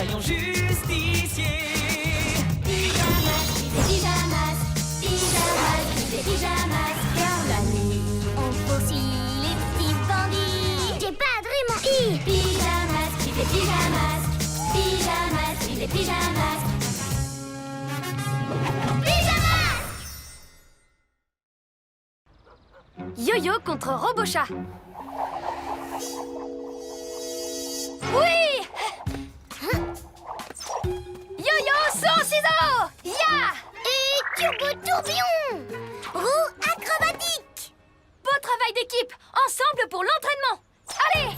vaillants justiciers. Pyjamas, pyjamas, pyjamas, pyjamas. Car la nuit, on faucille les petits bandits. J'ai pas mon i. Pyjamas, pyjamas, pyjamas, pyjamas. Pyjamas! Yo-yo contre Robochat. Oui! Yo-yo sans ciseaux! Ya! Et turbo tourbillon! Roue acrobatique! Beau travail d'équipe! Ensemble pour l'entraînement! Allez!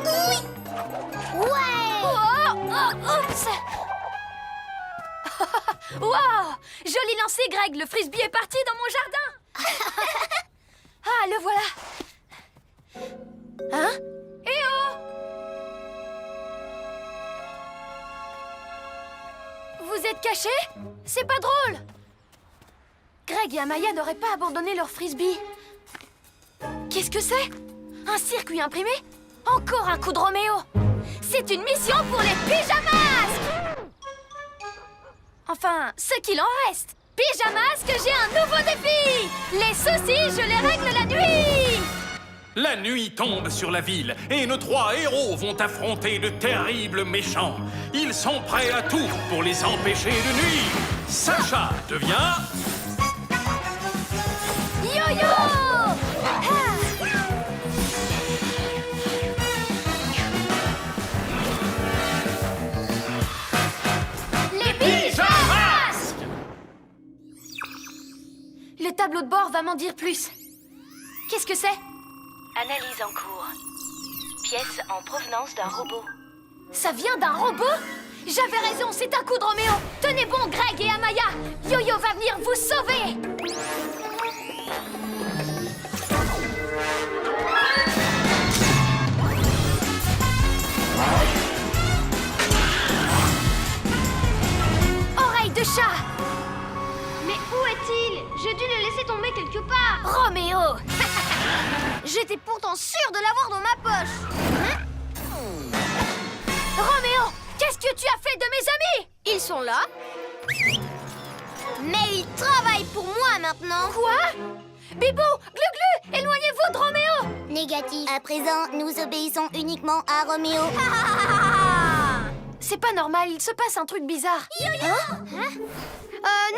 Oui! Ouais! Oh, oups! Wow! Joli lancé, Greg! Le frisbee est parti dans mon jardin! Ah, le voilà! Hein? Eh oh! Vous êtes cachés? C'est pas drôle! Greg et Amaya n'auraient pas abandonné leur frisbee. Qu'est-ce que c'est? Un circuit imprimé? Encore un coup de Roméo! C'est une mission pour les pyjamas! Enfin, ce qu'il en reste! Pyjamas, que j'ai un nouveau défi! Les soucis, je les règle la nuit! La nuit tombe sur la ville et nos 3 héros vont affronter de terribles méchants. Ils sont prêts à tout pour les empêcher de nuire. Sacha devient... Yo-yo! Les pyjamas! Le tableau de bord va m'en dire plus. Qu'est-ce que c'est? Analyse en cours. Pièce en provenance d'un robot. Ça vient d'un robot? J'avais raison, c'est un coup de Roméo. Tenez bon, Greg et Amaya. Yo-yo va venir vous sauver. Oreille de chat. Mais où est-il? J'ai dû le laisser tomber quelque part. Roméo. J'étais pourtant sûre de l'avoir dans ma poche. Roméo, qu'est-ce que tu as fait de mes amis? Ils sont là. Mais ils travaillent pour moi maintenant. Quoi? Bibou, Glu-Glu, éloignez-vous de Roméo. Négatif. À présent, nous obéissons uniquement à Roméo. C'est pas normal, il se passe un truc bizarre.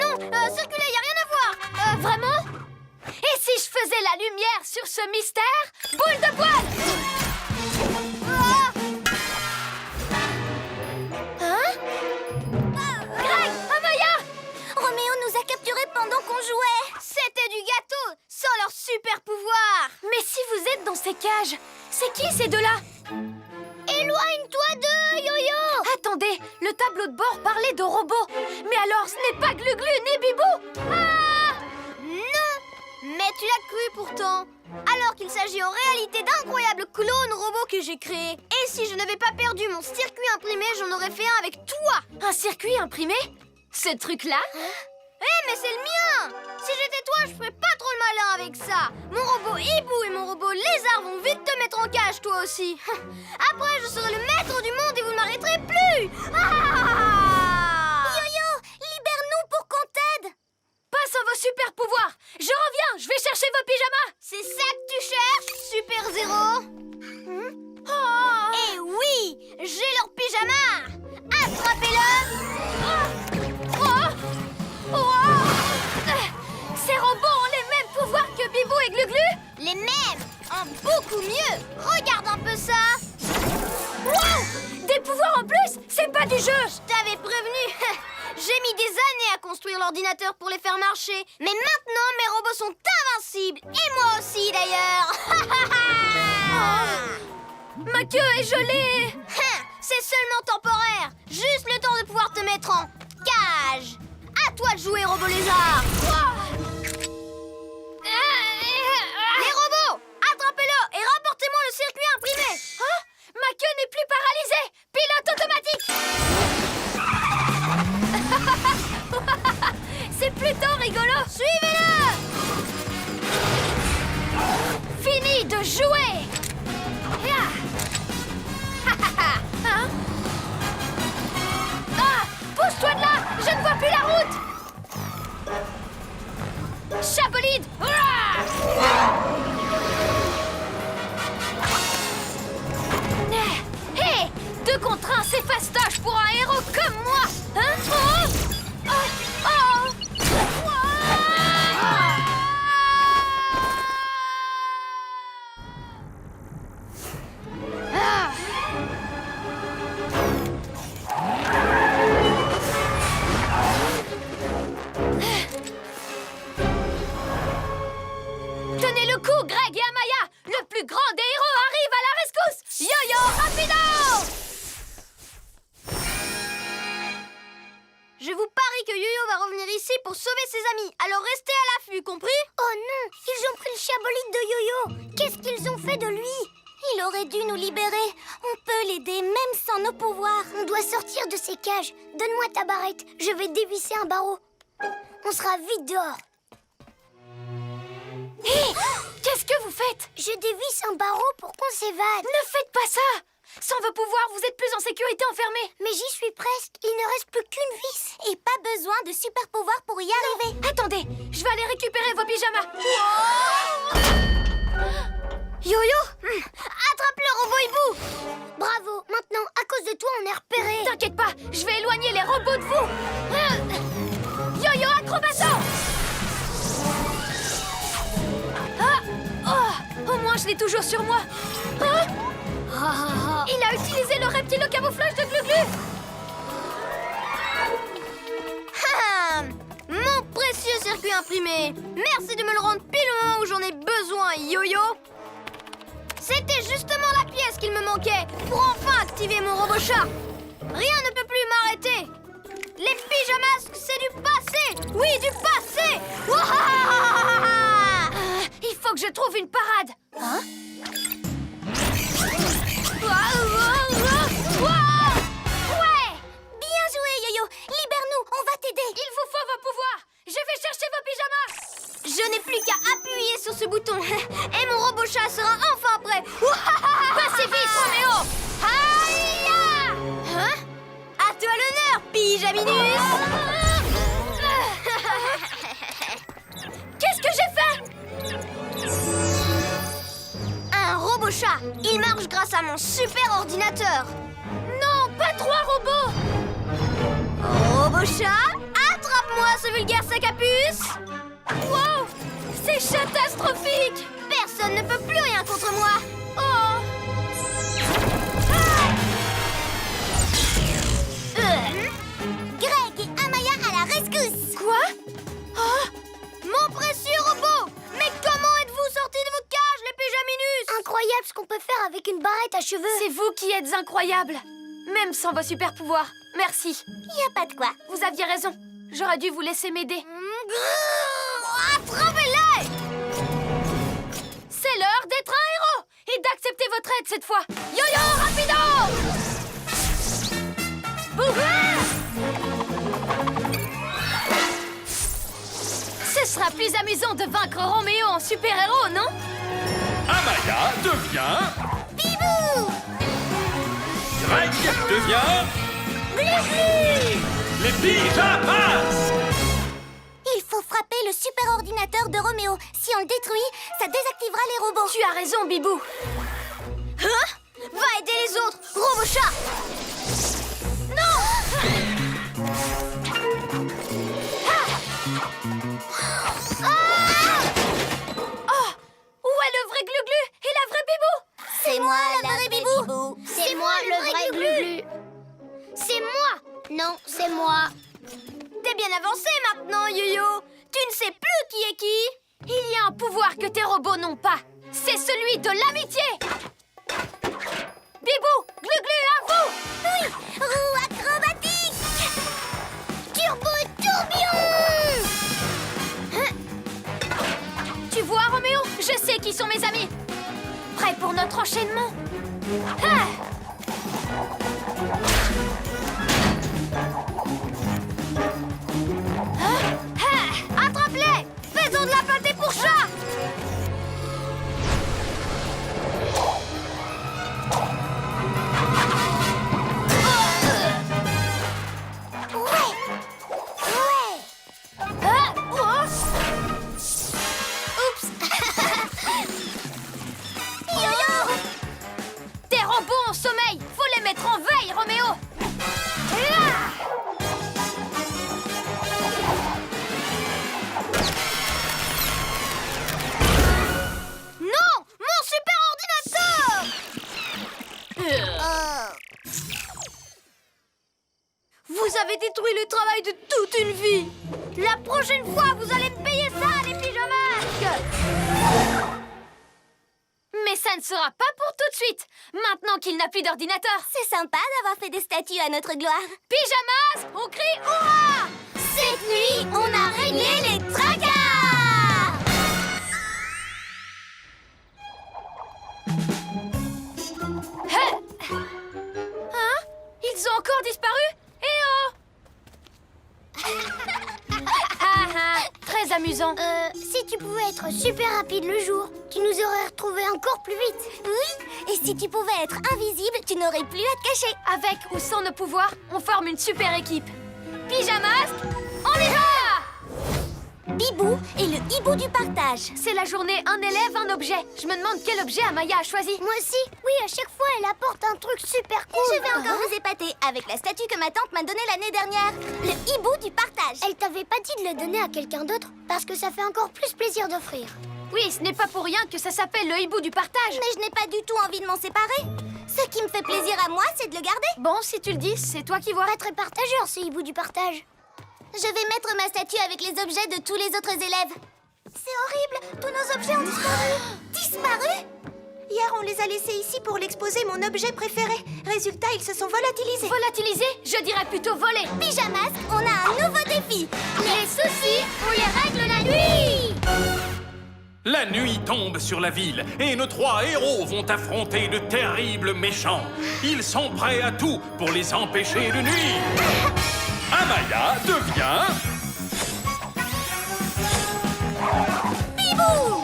Non, circuler, y a rien à voir. Vraiment? Et si je faisais la lumière sur ce mystère? Boule de poil! Hein? Greg, Amaya! Roméo nous a capturés pendant qu'on jouait. C'était du gâteau, sans leur super pouvoir. Mais si vous êtes dans ces cages, c'est qui ces deux-là? Éloigne-toi d'eux, Yo-Yo. Attendez, le tableau de bord parlait de robots. Mais alors, ce n'est pas Glu-Glu ni Bibou. Ah! Non, mais tu l'as cru pourtant. Alors qu'il s'agit en réalité d'incroyables clones robots que j'ai créés. Et si je n'avais pas perdu mon circuit imprimé, j'en aurais fait un avec toi. Un circuit imprimé? Ce truc-là? Mais c'est le mien. Si j'étais toi, je ferais pas trop le malin avec ça. Mon robot hibou et mon robot lézard vont vite te mettre en cage, toi aussi. Après, je serai le maître du monde et vous ne m'arrêterez plus. Yo-Yo, libère-nous pour qu'on t'aide. Pas sans vos super pouvoirs. Je reviens, je vais chercher vos pyjamas. C'est ça que tu cherches, Super Zéro? Eh oui, j'ai leur pyjama. Attrapez-le. Ces robots ont les mêmes pouvoirs que Bibou et Glu-Glu? Les mêmes, en beaucoup mieux. Regarde un peu ça. Wow! Des pouvoirs en plus? C'est pas du jeu! Je t'avais prévenu. J'ai mis des années à construire l'ordinateur pour les faire marcher. Mais maintenant, mes robots sont invincibles. Et moi aussi, d'ailleurs. Ma queue est gelée! C'est seulement temporaire. Juste le temps de pouvoir te mettre en cage. À toi de jouer, robot lézard. Les robots, attrapez-le et rapportez-moi le circuit imprimé. Hein? Ma queue n'est plus paralysée! Pilote automatique! C'est plutôt rigolo! Suivez-le. Fini envie de jouer. Hein? Ah! Pousse-toi de là! Je ne vois plus la route! Chabolide! Hé! 2 contre 1, c'est fastoche pour un héros comme moi! Hein? Oh! Oh! Oh! Ah! Tenez le coup, Greg et Amaya! Le plus grand des héros arrive à la rescousse! Yo-yo, rapido! Je vous parie que Yo-Yo va revenir ici pour sauver ses amis. Alors restez à l'affût, compris? Oh non, ils ont pris le chabolide de Yo-Yo. Qu'est-ce qu'ils ont fait de lui? Il aurait dû nous libérer. On peut l'aider même sans nos pouvoirs. On doit sortir de ces cages. Donne-moi ta barrette. Je vais dévisser un barreau. On sera vite dehors. Hé! Qu'est-ce que vous faites? Je dévisse un barreau pour qu'on s'évade. Ne faites pas ça! Sans vos pouvoirs, vous êtes plus en sécurité enfermé. Mais j'y suis presque. Il ne reste plus qu'une vis. Et pas besoin de super pouvoirs pour y arriver. Attendez, je vais aller récupérer vos pyjamas. Yo-Yo, attrape le robot hibou. Bravo, maintenant, à cause de toi, on est repéré. T'inquiète pas, je vais éloigner les robots de vous. Yo-Yo acrobato. Au moins, je l'ai toujours sur moi. Il a utilisé le reptile au camouflage de Glu-Glu. Mon précieux circuit imprimé. Merci de me le rendre pile au moment où j'en ai besoin, Yo-Yo. C'était justement la pièce qu'il me manquait pour enfin activer mon robot chat. Rien ne peut plus m'arrêter. Les pyjamas, c'est du passé. Oui, du passé. Il faut que je trouve une parade. Hein? Ouais! Bien joué, Yo-Yo. Libère-nous, on va t'aider. Il vous faut vos pouvoirs. Je vais chercher vos pyjamas. Je n'ai plus qu'à appuyer sur ce bouton et mon robot chat sera enfin prêt. Pacifiste, Roméo. Aïe! Hein? À toi l'honneur, Pyjaminus. Qu'est-ce que j'ai fait? Un robot chat. Il marche grâce à mon super ordinateur. Non, pas 3 robots. Robot chat, attrape-moi ce vulgaire sac à puce. Wow, c'est catastrophique. Personne ne peut plus rien contre moi. Oh. Greg et Amaya à la rescousse. Quoi? Oh. Mon précieux robot. Mais comment êtes-vous sortis de vos cages, les Pyjaminus? Incroyable ce qu'on peut faire avec une barrette à cheveux. C'est vous qui êtes incroyable. Même sans vos super pouvoirs. Merci. Y a pas de quoi. Vous aviez raison. J'aurais dû vous laisser m'aider. Attrapez-les! C'est l'heure d'être un héros et d'accepter votre aide cette fois. Yo-yo, rapido! Ce sera plus amusant de vaincre Roméo en super-héros, non? Amaya devient... Bibou! Greg devient... Les pyjamas! Il faut frapper le super ordinateur de Roméo. Si on le détruit, ça désactivera les robots. Tu as raison, Bibou. Hein? Va aider les autres, robot chat! Non! Oh! Où est le vrai Glu-Glu et la vraie Bibou? C'est moi le vrai Bibou. C'est moi le vrai Glu-Glu. C'est moi. Non, c'est moi. T'es bien avancé maintenant, Yo-Yo. Tu ne sais plus qui est qui. Il y a un pouvoir que tes robots n'ont pas. C'est celui de l'amitié. Bibou, Glu-Glu, à vous. Oui, roue acrobatique. Turbo tourbillon. Tu vois, Roméo, je sais qui sont mes amis. Prêt pour notre enchaînement? Ah! Attrape-les. Faisons de la pâté pour chat. avez détruit le travail de toute une vie. La prochaine fois, vous allez me payer ça, les pyjamasques. Mais ça ne sera pas pour tout de suite. Maintenant qu'il n'a plus d'ordinateur. C'est sympa d'avoir fait des statues à notre gloire. Pyjamas, on crie hurrah! Cette nuit, on a réglé les tracas. Hein? Ils ont encore disparu? Eh oh! Très amusant. Si tu pouvais être super rapide le jour, tu nous aurais retrouvés encore plus vite. Oui, et si tu pouvais être invisible, tu n'aurais plus à te cacher. Avec ou sans nos pouvoirs, on forme une super équipe. Pyjamas, on y va! Bibou et le hibou du partage. C'est la journée un élève, un objet. Je me demande quel objet Amaya a choisi. Moi aussi. Oui, à chaque fois, elle apporte un truc super cool. Je vais encore vous épater avec la statue que ma tante m'a donnée l'année dernière. Le hibou du partage. Elle t'avait pas dit de le donner à quelqu'un d'autre? Parce que ça fait encore plus plaisir d'offrir. Oui, ce n'est pas pour rien que ça s'appelle le hibou du partage. Mais je n'ai pas du tout envie de m'en séparer. Ce qui me fait plaisir à moi, c'est de le garder. Bon, si tu le dis, c'est toi qui vois. Pas très partageur, ce hibou du partage. Je vais mettre ma statue avec les objets de tous les autres élèves. C'est horrible, tous nos objets ont disparu. Disparu? Hier, on les a laissés ici pour l'exposer, mon objet préféré. Résultat, ils se sont volatilisés. Volatilisé? Je dirais plutôt volé. Pyjamas, on a un nouveau défi. Les soucis, on les règle la nuit. La nuit tombe sur la ville et nos 3 héros vont affronter de terribles méchants. Ils sont prêts à tout pour les empêcher de nuire. Amaya devient... Bibou!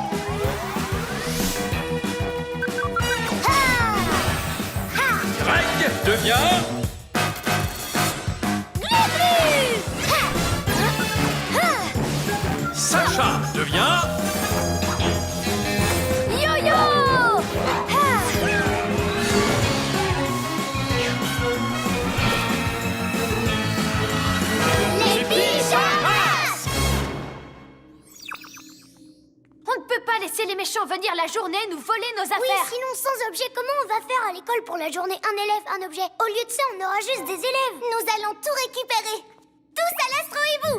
Greg devient... Sacha devient... Yo-yo! Les pyjamas! On ne peut pas laisser les méchants venir la journée nous voler nos affaires. Oui, sinon sans objet, comment on va faire à l'école pour la journée? Un élève, un objet. Au lieu de ça, on aura juste des élèves. Nous allons tout récupérer. Tous à l'astro-hibou!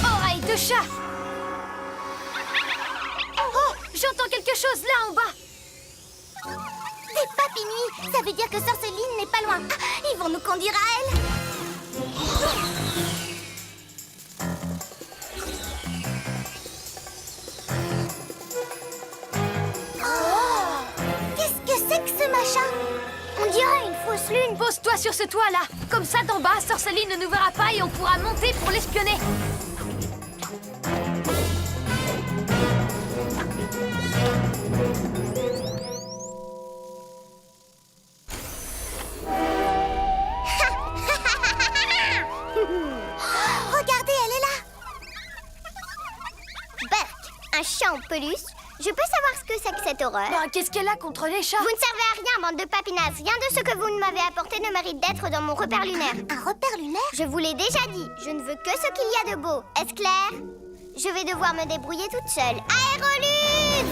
Oreille de chat. Oh, j'entends quelque chose là en bas. Des papinuits, ça veut dire que Sorceline n'est pas loin. Ah, ils vont nous conduire à elle. Oh, qu'est-ce que c'est que ce machin? On dirait une fausse lune. Pose-toi sur ce toit-là. Comme ça, d'en bas, Sorceline ne nous verra pas et on pourra monter pour l'espionner. Regardez, elle est là. Burk, un chat en peluche. Je peux savoir ce que c'est que cette horreur? Bah, qu'est-ce qu'elle a contre les chats? Vous ne servez à rien, bande de papinasses. Rien de ce que vous m'avez apporté ne mérite d'être dans mon repère lunaire. Un repère lunaire? Je vous l'ai déjà dit. Je ne veux que ce qu'il y a de beau. Est-ce clair? Je vais devoir me débrouiller toute seule. Aérolune!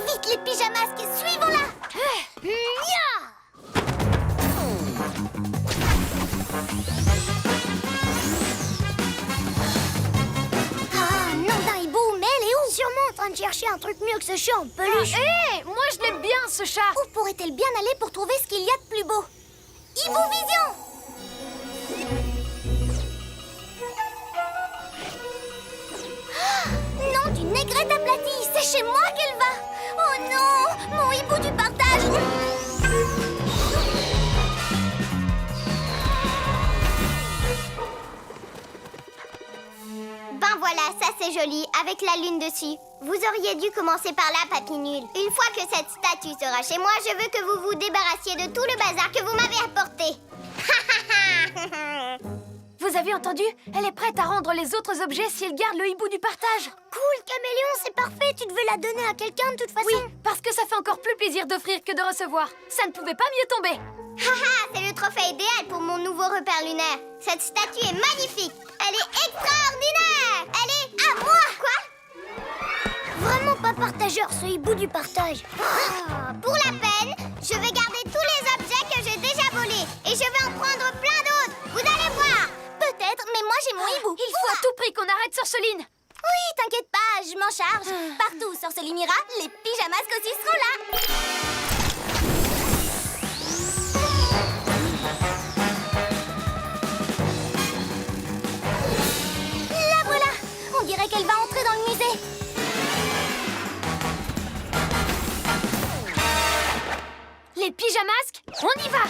Vite les pyjamas, suivons-la! Nya! Ah, non d'un hibou, mais elle est où? Sûrement en train de chercher un truc mieux que ce chat en peluche. Hé, moi je l'aime bien ce chat. Où pourrait-elle bien aller pour trouver ce qu'il y a de plus beau? Hibou Vision! Ah, non, d'une négrette aplatie, c'est chez moi qu'elle va. Oh non, mon hibou du partage. Ben voilà, ça c'est joli, avec la lune dessus. Vous auriez dû commencer par là, papy nul. Une fois que cette statue sera chez moi, je veux que vous vous débarrassiez de tout le bazar que vous m'avez apporté. Vous avez entendu? Elle est prête à rendre les autres objets si elle garde le hibou du partage. Cool, Caméléon, c'est parfait. Tu devais la donner à quelqu'un de toute façon. Oui, parce que ça fait encore plus plaisir d'offrir que de recevoir. Ça ne pouvait pas mieux tomber. Haha, c'est le trophée idéal pour mon nouveau repère lunaire. Cette statue est magnifique. Elle est extraordinaire. Elle est à moi. Quoi? Vraiment pas partageur, ce hibou du partage. Pour la peine, je vais garder tous les objets que j'ai déjà volés. Et je vais en prendre plein d'autres. Vous allez voir. Peut-être, mais moi j'ai mon hibou. Il faut à tout prix qu'on arrête Sorceline. Oui, t'inquiète pas, je m'en charge. Partout où Sorceline ira, les pyjamasques aussi seront là. La voilà. On dirait qu'elle va entrer dans le musée. Les pyjamasques, on y va.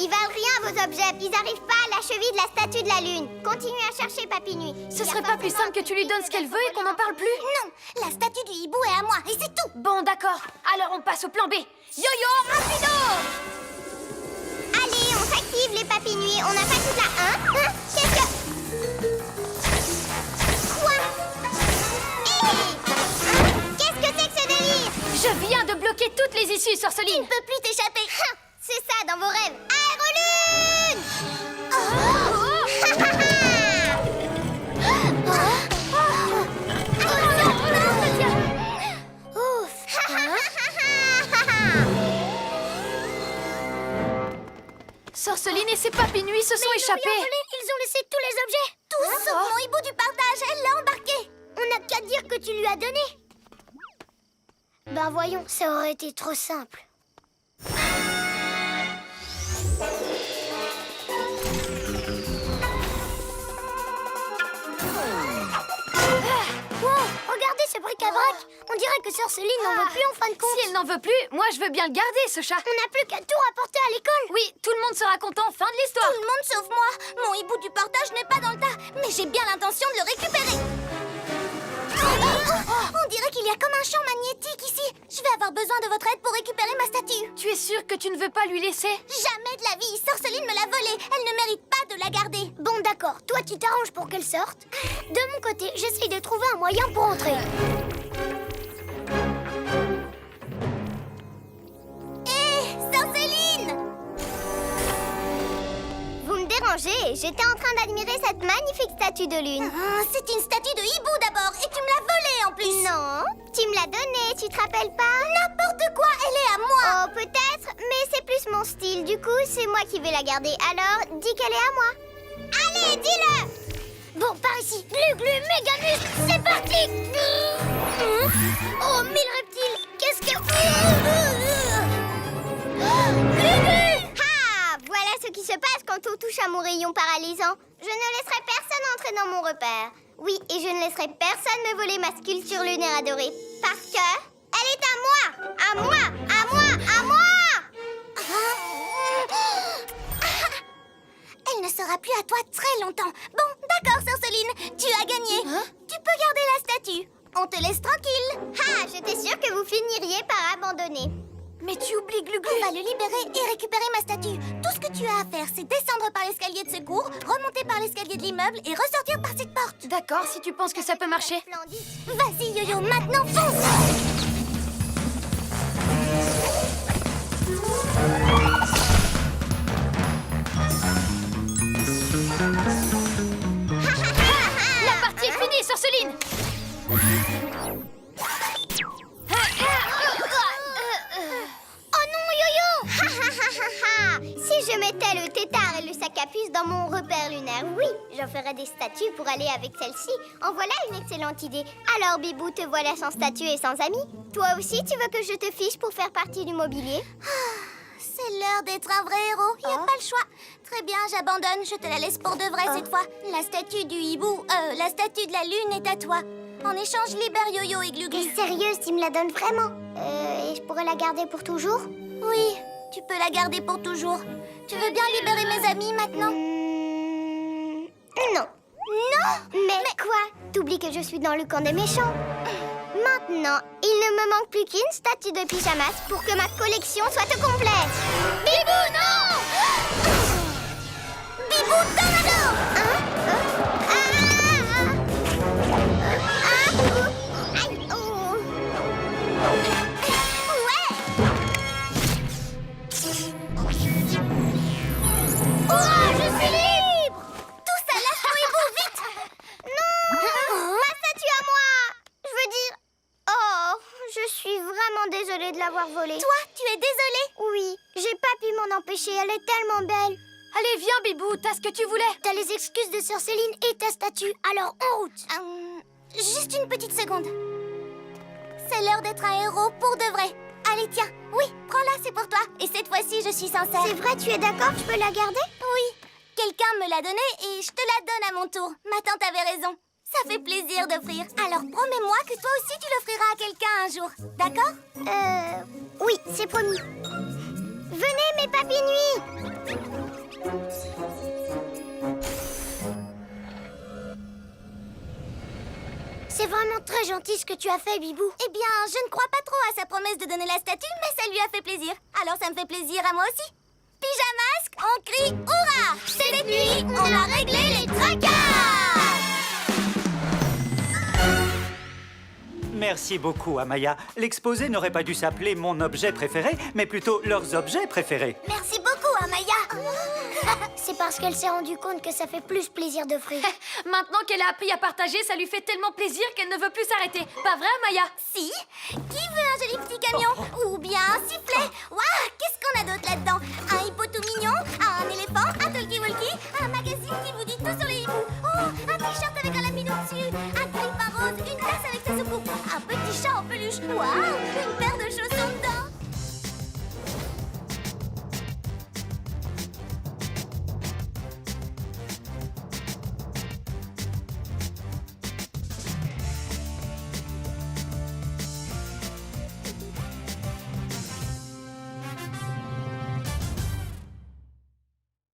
Ils valent rien, vos objets. Ils n'arrivent pas à la cheville de la statue de la lune. Continuez à chercher, Papy Nuit. Ce serait pas plus simple que tu lui donnes ce qu'elle veut et qu'on n'en parle plus? Non, la statue du hibou est à moi, et c'est tout. Bon, d'accord. Alors on passe au plan B. Yo-yo, rapido! Allez, on s'active, les Papy Nuit. On n'a pas toute la 1. Qu'est-ce que... Quoi? Qu'est-ce que c'est que ce délire? Je viens de bloquer toutes les issues, Sorceline. Tu ne peux plus t'échapper. C'est ça dans vos rêves. Aérolune! Sorceline et ses papy nuits se sont échappés. Ils ont laissé tous les objets. Tous sauf mon hibou du partage. Elle l'a embarqué. On n'a qu'à dire que tu lui as donné. Ben voyons, ça aurait été trop simple. Wow, regardez ce bric-à-brac. On dirait que Sorceline n'en veut plus en fin de compte. Si elle n'en veut plus, moi je veux bien le garder, ce chat. On n'a plus qu'à tout rapporter à l'école. Oui, tout le monde sera content, fin de l'histoire. Tout le monde sauf moi. Mon hibou du partage n'est pas dans le tas, mais j'ai bien l'intention de le récupérer. On dirait qu'il y a comme un champ magnétique ici. Je vais avoir besoin de votre aide pour récupérer ma statue. Tu es sûre que tu ne veux pas lui laisser? Jamais de la vie. Sorceline me l'a volée. Elle ne mérite pas de la garder. Bon, d'accord. Toi, tu t'arranges pour qu'elle sorte. De mon côté, j'essaye de trouver un moyen pour entrer. Hé, Sorceline! Vous me dérangez. J'étais en train d'admirer cette magnifique statue de lune. C'est une statue de hibou d'abord. Et tu me l'as volée en plus. Non, tu me l'as donnée. Tu te rappelles pas? N'importe quoi. Elle est à moi. Oh, peut-être. Mais c'est plus mon style. Du coup, c'est moi qui vais la garder. Alors, dis qu'elle est à moi. Allez, dis-le. Bon, par ici. Glu, méga muscle. C'est parti. Oh, 1000 reptiles. Qu'est-ce que... Ah, voilà ce qui se passe quand on touche à mon rayon paralysant. Je ne laisserai personne entrer dans mon repère. Oui, et je ne laisserai personne me voler ma sculpture lunaire adorée. Parce que elle est à moi. À moi, à moi, à moi. Elle ne sera plus à toi très longtemps. Bon, d'accord, Sorceline, tu as gagné. Tu peux garder la statue. On te laisse tranquille. Ah, j'étais sûre que vous finiriez par abandonner. Mais tu oublies Glu-Glu. On va le libérer et récupérer ma statue. Tout ce que tu as à faire, c'est descendre par l'escalier de secours, remonter par l'escalier de l'immeuble et ressortir par cette porte. D'accord, si tu penses que ça peut marcher. Vas-y, Yo-Yo, maintenant fonce. La partie est finie, Sorceline. Oh non, Yo-Yo. Si je mettais le tétard et le sac à puce dans mon repère lunaire, oui, j'en ferais des statues pour aller avec celle-ci. En voilà une excellente idée. Alors, Bibou, te voilà sans statue et sans amis. Toi aussi, tu veux que je te fiche pour faire partie du mobilier? C'est l'heure d'être un vrai héros. Il n'y a pas le choix. Très bien, j'abandonne. Je te la laisse pour de vrai cette fois. La statue du hibou, la statue de la lune est à toi. En échange, libère Yo-Yo et Glu-Glu. T'es sérieuse, tu me la donnes vraiment? Et je pourrais la garder pour toujours? Oui, tu peux la garder pour toujours. Tu veux bien libérer mes amis maintenant? Non. Non? Mais quoi? T'oublies que je suis dans le camp des méchants. Maintenant, il ne me manque plus qu'une statue de pyjamas pour que ma collection soit complète. Bibou, non! Bibou, tornado! Hein? Ouais! Oh, je suis libre! Tout ça, lâche-moi, Hibou, vite! Non! Ma statue à moi! Je veux dire... Oh, je suis vraiment désolée de l'avoir volée. Toi, tu es désolée? Oui, j'ai pas pu m'en empêcher, elle est tellement belle. Allez, viens, Bibou, t'as ce que tu voulais. T'as les excuses de Sœur Céline et ta statue, alors en route. Juste une petite seconde. C'est l'heure d'être un héros pour de vrai. Allez, tiens, oui, prends-la, c'est pour toi. Et cette fois-ci, je suis sincère. C'est vrai, tu es d'accord, je peux la garder? Oui, quelqu'un me l'a donnée et je te la donne à mon tour. Ma tante avait raison. Ça fait plaisir d'offrir. Alors promets-moi que toi aussi tu l'offriras à quelqu'un un jour, d'accord? Oui, c'est promis. Venez, mes papis nuits. C'est vraiment très gentil ce que tu as fait, Bibou. Eh bien, je ne crois pas trop à sa promesse de donner la statue, mais ça lui a fait plaisir. Alors ça me fait plaisir à moi aussi. Pyjamasque, on crie hurrah! Cette nuit, on a réglé les tracas! Merci beaucoup, Amaya. L'exposé n'aurait pas dû s'appeler mon objet préféré, mais plutôt leurs objets préférés. Merci beaucoup, Amaya. C'est parce qu'elle s'est rendue compte que ça fait plus plaisir d'offrir. Maintenant qu'elle a appris à partager, ça lui fait tellement plaisir qu'elle ne veut plus s'arrêter. Pas vrai, Maya? Si. Qui veut un joli petit camion? Ou bien un sifflet? Waouh, qu'est-ce qu'on a d'autre là-dedans?